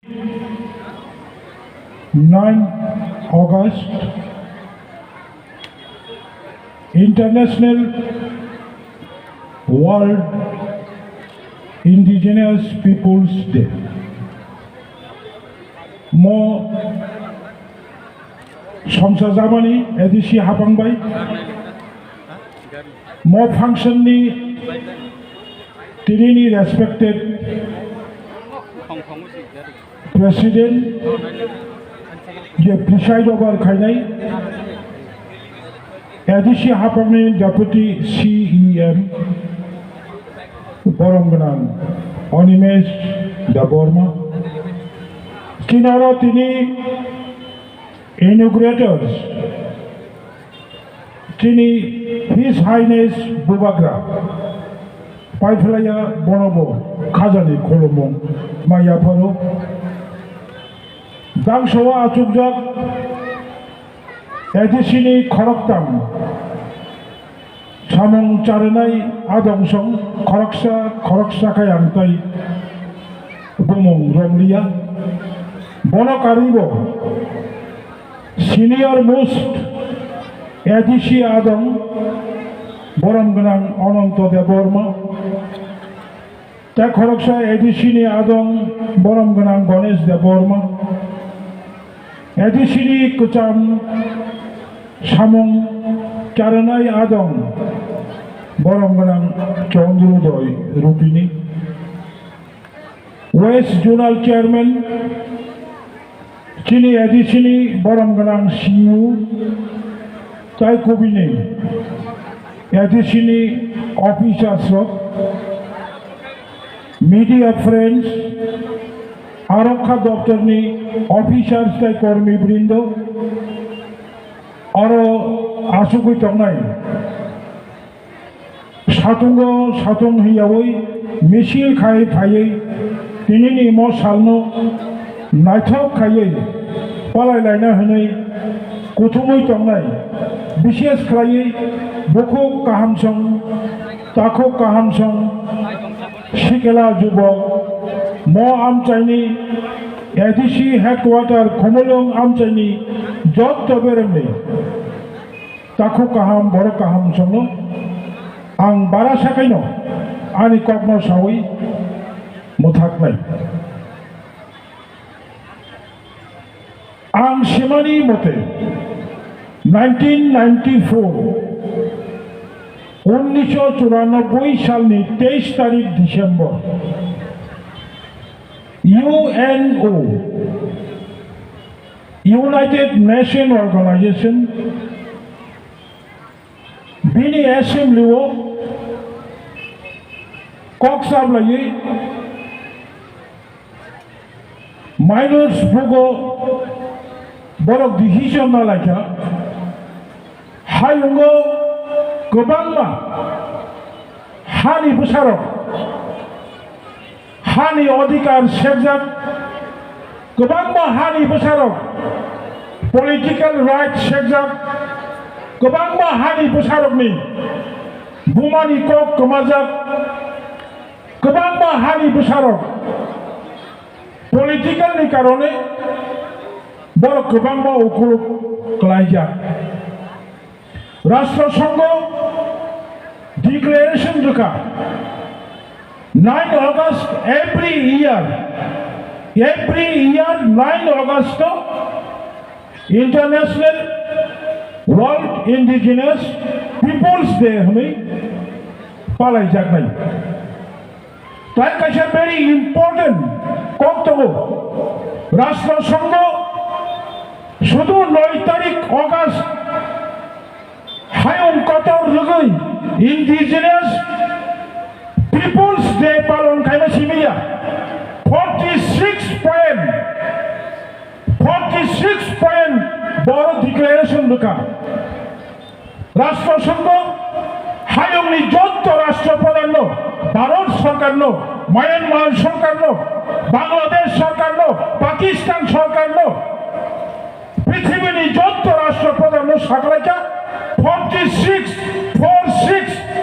9 August, International World Indigenous Peoples Day. Mo Somsa Zamani Edishi Hapangbai Mo function ni Tinini respected President je preside over Khainai Edishi Hapangni Deputy CEM Boromganan Onimesh Daborma Kinara Tini Inaugurators Tini His Highness Bubagra Paiflaya Bonobo Khazani Kolomon Mayaparo Dangshawa Achukjak Edishini Koroktam Samong Charanai Adongsong Koroksa Kayantai Bumong Romlia Bono Karibo Senior most Edishi Adam Boromganan Ononto de Borma Takoroksa Edishini Adam Boromganan Gones de Borma Edishini Kucham Samong Charanai Adam Boromganan Chondrudoy Rupini West Journal Chairman Chini Edishini Boromganan CU Taikubini Edishini Officers Media Friends Arokha Doctorni Officers Taikormi Brindo Oro Asukui Tongnai Satong Hiyawoi Mishil Khai Phaye Tinini Mo Salno Naithok Khaye Palai Laina Hanai Kutumui Tongnai Bishes Khaye Boko Kahamsong Tako Kahamsong Shikela Jubok Mo Amchaini Edishi Headquarter Komolong Amchaini Jot Toberemni Tako Kaham Boro Kahamsong Ang Barasakaino Ani Kokno Sawi Muthaknai Ang Shimani Mote 1994 1994 সালনি 23 তারিখ December UNO United Nations Organization Bini Assembly o Koksablai Minors Bugo Borok Decision na laika Hayungo Gobangma Hani Busarok Hani Odikar Shekjak Gobangma Hani Busarok Political Rights Shekjak Gobangma Hani Busarok ni Bumani Kok Komajak Gobangma Hani Busarok Political ni karone Borok Gobangma Ukuruk Klaijak Rashtra Sangho Declaration Duka 9 August every year 9 August International World Indigenous Peoples Day hame palai jaknai tai kaisa very important koktobo Rashtra Sangho শুধু 9 তারিখ August Hayom Kotor Rugai Indigenous Peoples Day Palon Kaima Simia 46 point Boro Declaration Duka Rashtra Sangho Hayom ni Jotto Rashtra Pradhan no Bharat Sarkar no Myanmar Sarkar no Bangladesh Sarkar no Pakistan Sarkar no Prithibini Jotto Rashtra Pradhan no Saklaika 46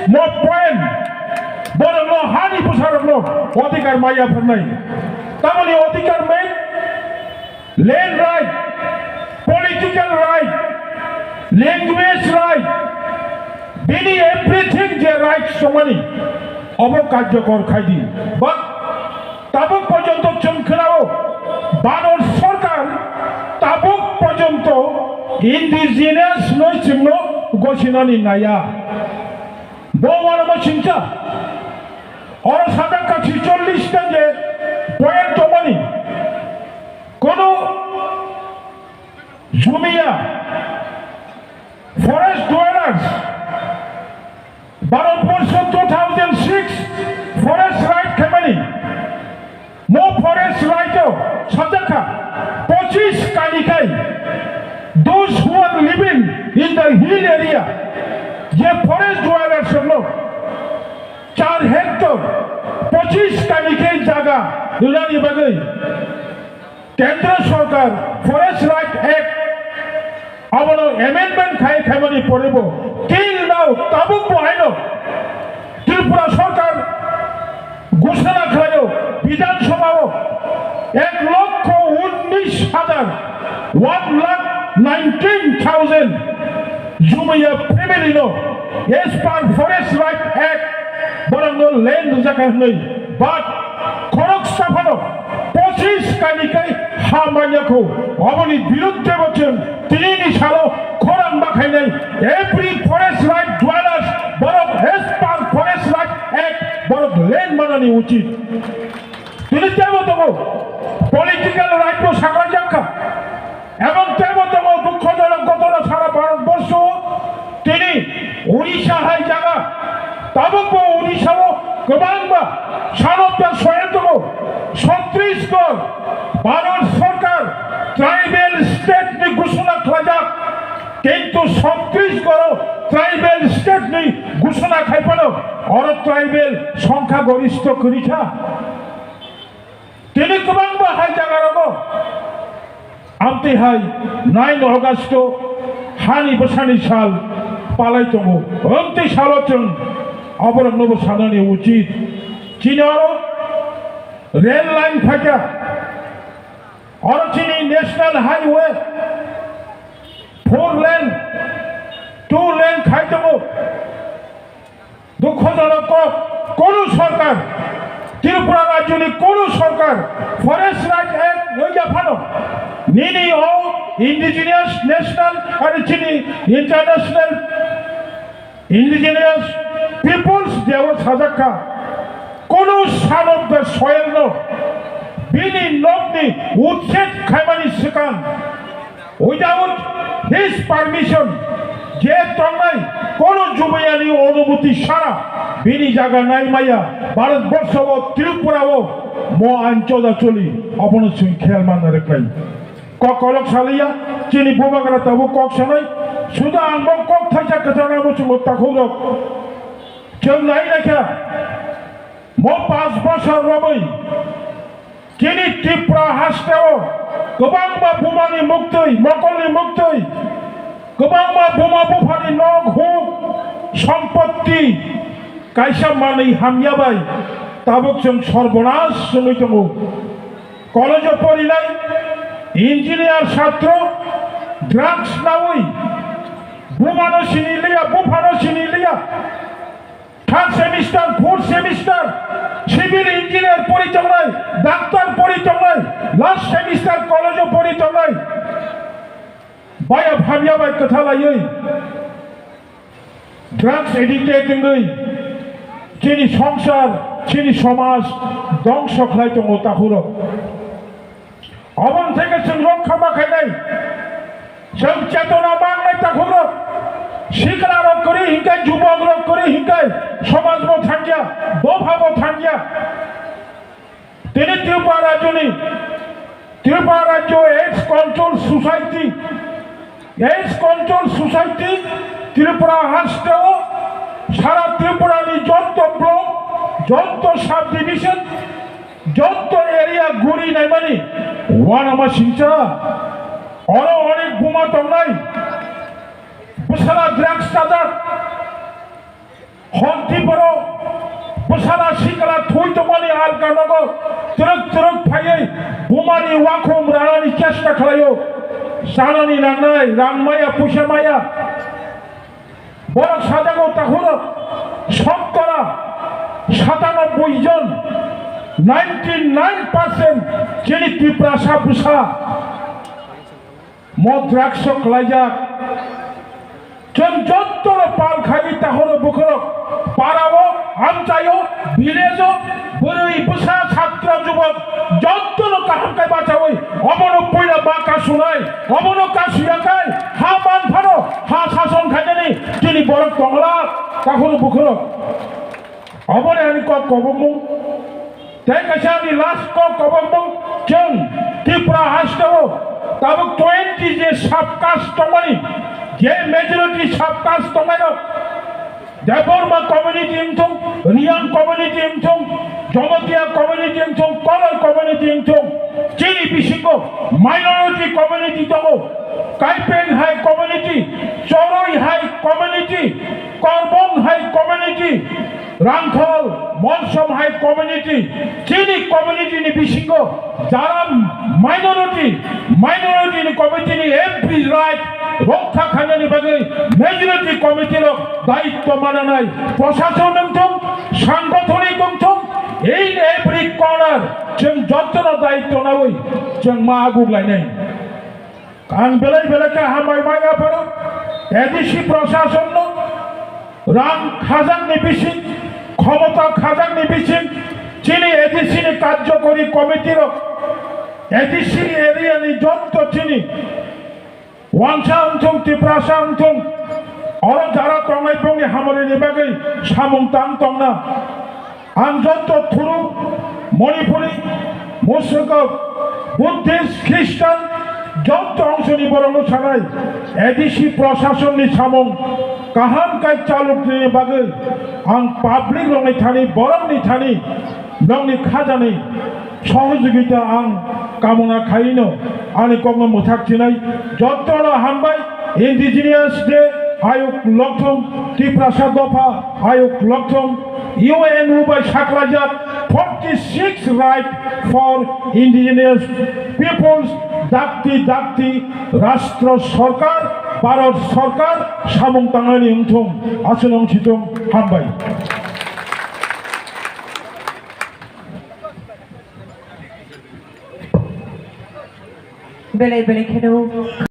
no point Boro no Hani Pusarok no Odikar Maya Pernai Tamani Odikar main land right, political right, language right, many everything যে right সমানি অবকার্যকর খাইদি বা তাবুক পর্যন্ত চমকেরাও ভারত সরকার তাবুক পর্যন্ত indigenous নয় চিহ্ন ঘোষণানি নায়া বড় চিন্তা और सादा का 46 যে পয়েন্ট মানে কোন জমিয়া ফরেস্ট ডুয়েলার্স ভারতবর্ষ 2006 ফরেস্ট রাইট খামানি নো ফরেস্ট রাইট সাদাকা 25 কালিকাই those who are living in the hill area যে ফরেস্ট ডুয়েলার্স হলো 4 হেক্টর 25 তারিখের জায়গা দুলানি বাগৈ কেন্দ্র সরকার ফরেস্ট রাইট অ্যাক্ট আবার অ্যামেন্ডমেন্ট খাইমানি পড়ব টিল নাও তাবুক বহাইল ত্রিপুরা সরকার ঘোষণা খাইল বিধানসভাও 1,19,000 1,19,000 জুমিয়া ফ্যামিলি নো as per forest right act বরং লেন জায়গা নেই বাট খরচ সাফানো 25 কালিকাই হামানিয়াখো অবনি বিরুদ্ধে বলছেন 3 সালও খরান বাখাই নাই এভরি ফরেস্ট রাইট ডুয়েলার্স বরং S per forest right act বরং লেন মানানি উচিত তিনি তেমতম পলিটিক্যাল রাইট সাকা জাকা এবং তেমতম দুঃখজনক ঘটনা সারা ভারতবর্ষ তিনি উড়িষ্যা হাই জায়গা তাবুক উড়িষ্যাও গোবাংবা সারদা সহায়তম ছত্তিশগড় ভারত সরকার ট্রাইবেল স্টেট নি ঘোষণা খাজাক কিন্তু ছত্তিশগড় ট্রাইবেল স্টেট নি ঘোষণা খাইপানো আর ট্রাইবেল সংখ্যা গরিষ্ঠ করিছা তিনি গোবাংবা হাই জায়গারব আমতে হাই 9 অগস্ট হানি বসানি সাল পালাইতম অন্তি সালচন অবরণ্য সাধনে উচিত চীনের রেল লাইন ফাঁকা অরচিনি ন্যাশনাল হাইওয়ে 4 লেন 2 লেন খাইতব দুঃখজনক কোন সরকার ত্রিপুরা রাজ্যনি কোন সরকার ফরেস্ট রাইট অ্যাক্ট লইয়া ফানো নিনি ও ইন্ডিজিনিয়াস ন্যাশনাল আর চিনি ইন্টারন্যাশনাল ইন্ডিজিনিয়াস পিপলস দেওয়া সাজাকা কোন সানব দ্য সয়েল নো বিনি নবনি উচ্ছেদ খাইমানি সেকান উইদাউট হিজ পারমিশন যে তন্নাই কোন জুমিয়ানি অনুমতি সারা বিনি জায়গা নাই মাইয়া ভারতবর্ষ ও ত্রিপুরা ও মো আঞ্চলা চলি অপন খেয়াল মানা রেখাই কলক সালিয়া চিনি বুবাগরা তবু কক সানাই শুধু আনব কক থাকা কথা না বসে তাকুরক কেউ নাই রেখা মো 5 বছর রবই চিনি ত্রিপুরা হাসতেও গোবাংবা বুমানি মুক্তই মকলনি মুক্তই গোবাংবা বুমা বুফানি নগ হুক সম্পত্তি কাইসা মানি হামিয়াবাই তাবুক जों সর্বনাশ সমিতম কলেজ পড়িলাই ইঞ্জিনিয়ার ছাত্র ড্রাগস নাওই বুমানো সিনিলিয়া বুফানো সিনিলিয়া 3rd semester 4th semester civil engineer পরিচালনায় ডাক্তার পরিচালনায় লাস্ট সেমিস্টার কলেজ পরিচালনায় বায়া ভাবিয়া বাই কথা লাইই ড্রাগস এডিক্টেড নই চিনি সংসার চিনি সমাজ ধ্বংস খাইতম তাহুর অবন থেকে जों রক্ষা মাখাই নাই जों চেতনা বাংলায় তাহুর শিক্ষা রোগ করে হিংকাই যুবক রোগ করে হিংকাই সমাজ থাঙ্গিয়া বভাব থাঙ্গিয়া তিনি ত্রিপুরা রাজ্য এইডস কন্ট্রোল সোসাইটি ত্রিপুরা হাসতেও সারা ত্রিপুরানি যত ব্লক যত সাব ডিভিশন যত এরিয়া ঘুরি নাই মানে ওয়ান আমার সিংচা আরো অনেক বোমা টংনাই বুসারা ড্রাগস দাদা হন্তি বড় besara sikala thui tomani alka nogo truk phaiye bumani wakhum ranani chesta khalayo sanani nanai rangmaya pusamaya boro sajago takhoro শতকরা ৯৭ জন 99% যিনি ত্রিপুরা সাপুসা মদ দ্রাক্ষ খলাইজাক जों যত্তর পাল খাই তাহলে বুখর পাড়াও আমচাইও ভিলেজও বুড়ি বুসা ছাত্র যুবক যত্তর কাহামকাই বাঁচাওই অবন পয়লা বাঁকা শুনাই অবন কাশিয়াকাই হা মান ফানো হা শাসন খাইনি যিনি বড় টংলা তাহলে বুখর অবনে আমি কবমু তাই কাছে আমি লাস্ট কবমু जों ত্রিপুরা হাসতেও তাবক 20 যে সাবকাস্ট টমানি যে মেজরিটি সাবকাস্ট টমানো দেবর্মা কমিউনিটি ইনথং রিয়ান কমিউনিটি ইনথং জগতিয়া কমিউনিটি ইনথং কলর কমিউনিটি ইনথং চিনি বিশিক মাইনরিটি কমিউনিটি দङ কাইপেন হাই কমিউনিটি চরই হাই কমিউনিটি করবং হাই কমিউনিটি রাংথল মনসম হাই কমিউনিটি চিনি কমিউনিটি নি বিশিক যারা মাইনরিটি নি কমিউনিটি নি এভরি রাইট রক্ষা খানানি বাগে মেজরিটি কমিটির দায়িত্ব মানা নাই প্রশাসন অংথং সাংগঠনিক অংথং এই এভরি কর্নার जों যত্ন দায়িত্ব নাওই जों मा আগুগলাইনাই आं बेलाय बेलायखौ हामबाय माइयाफोर एडिसि प्रशासन रां खाजांनि बिसिं क्षमता खाजांनि बिसिं चिनि एडिसिनि कार्यकरी कमिटिर एडिसि एरियानि जत्त चिनि वांसा अंथं तिप्रासा अंथं अर जारा तंनाय बंनि हामरिनि बागै सामुं तां तंना आं जत्त थुरु मणिपुरी मुसलमान बुद्धिस्ट ख्रिस्टान যত অংশনি বরং ছাড়াই এডিসি প্রশাসননি সামং কাহামকাই চালকনি বাগৈ আং পাবলিক রংনি থানি বরংনি থানি রংনি খাজানি সহযোগিতা আং কামনা খাইনো আনি কংনো মুথাকচিনাই যতন হামবাই ইন্ডিজিনিয়াস ডে আয়োগ লক্ষম ত্রিপ্রাসা দফা আয়োগ লক্ষম UNO by সাকলাজাত 46 right for indigenous peoples dakti রাষ্ট্র সরকার ভারত সরকার সামং তাঙানি উংথং আসনং সিতং হামবাই বেলে বেলে খেলো